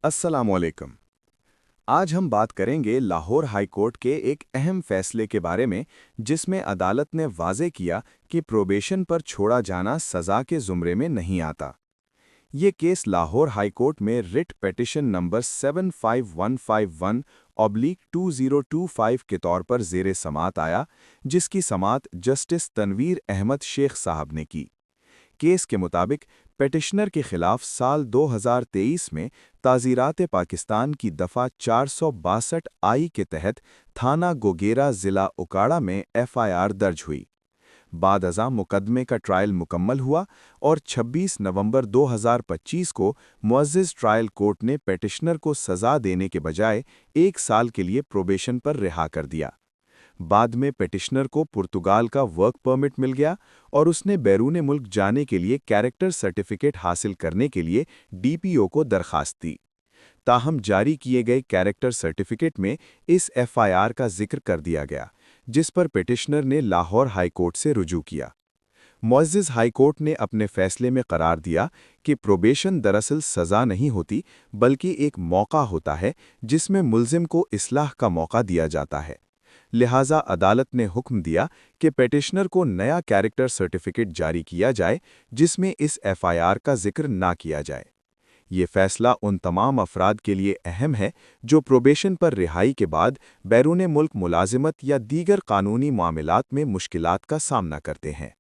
अस्सलाम वालेकुम। आज हम बात करेंगे लाहौर हाई कोर्ट के एक अहम फैसले के बारे में, जिसमें अदालत ने वाज़े किया कि प्रोबेशन पर छोड़ा जाना सज़ा के ज़ुमरे में नहीं आता। ये केस लाहौर हाई कोर्ट में रिट पिटीशन नंबर 75151/2025 के तौर पर ज़ेरे समात आया, जिसकी समात जस्टिस तनवीर अहमद शेख साहब ने की। केस के मुताबिक पेटिशनर के खिलाफ साल 2023 में ताज़ीरात पाकिस्तान की दफ़ा 462 आई के तहत थाना गोगेरा ज़िला उकाड़ा में एफआईआर दर्ज हुई। बाद अज़ां मुकदमे का ट्रायल मुकम्मल हुआ और 26 नवंबर 2025 को मुअज़्ज़िज़ ट्रायल कोर्ट ने पेटिशनर को सज़ा देने के बजाय 1 साल के लिए प्रोबेशन पर रिहा कर दिया। बाद में पेटिशनर को पुर्तगाल का वर्क परमिट मिल गया और उसने बैरून मुल्क जाने के लिए कैरेक्टर सर्टिफिकेट हासिल करने के लिए डीपीओ को दरखास्त दी। ताहम जारी किए गए कैरेक्टर सर्टिफिकेट में इस एफआईआर का जिक्र कर दिया गया, जिस पर पेटिशनर ने लाहौर हाई कोर्ट से रुजू किया। मुअज़्ज़िज़ हाई कोर्ट ने अपने फैसले में करार दिया कि प्रोबेशन दरअसल सज़ा नहीं होती, बल्कि एक मौका होता है जिसमें मुल्ज़िम को इस्लाह का मौका दिया जाता है। लिहाजा अदालत ने हुक्म दिया कि पेटिशनर को नया कैरेक्टर सर्टिफिकेट जारी किया जाए, जिसमें इस एफआईआर का जिक्र ना किया जाए। ये फैसला उन तमाम अफराद के लिए अहम है जो प्रोबेशन पर रिहाई के बाद बैरून मुल्क मुलाजिमत या दीगर कानूनी मामलात में मुश्किलात का सामना करते हैं।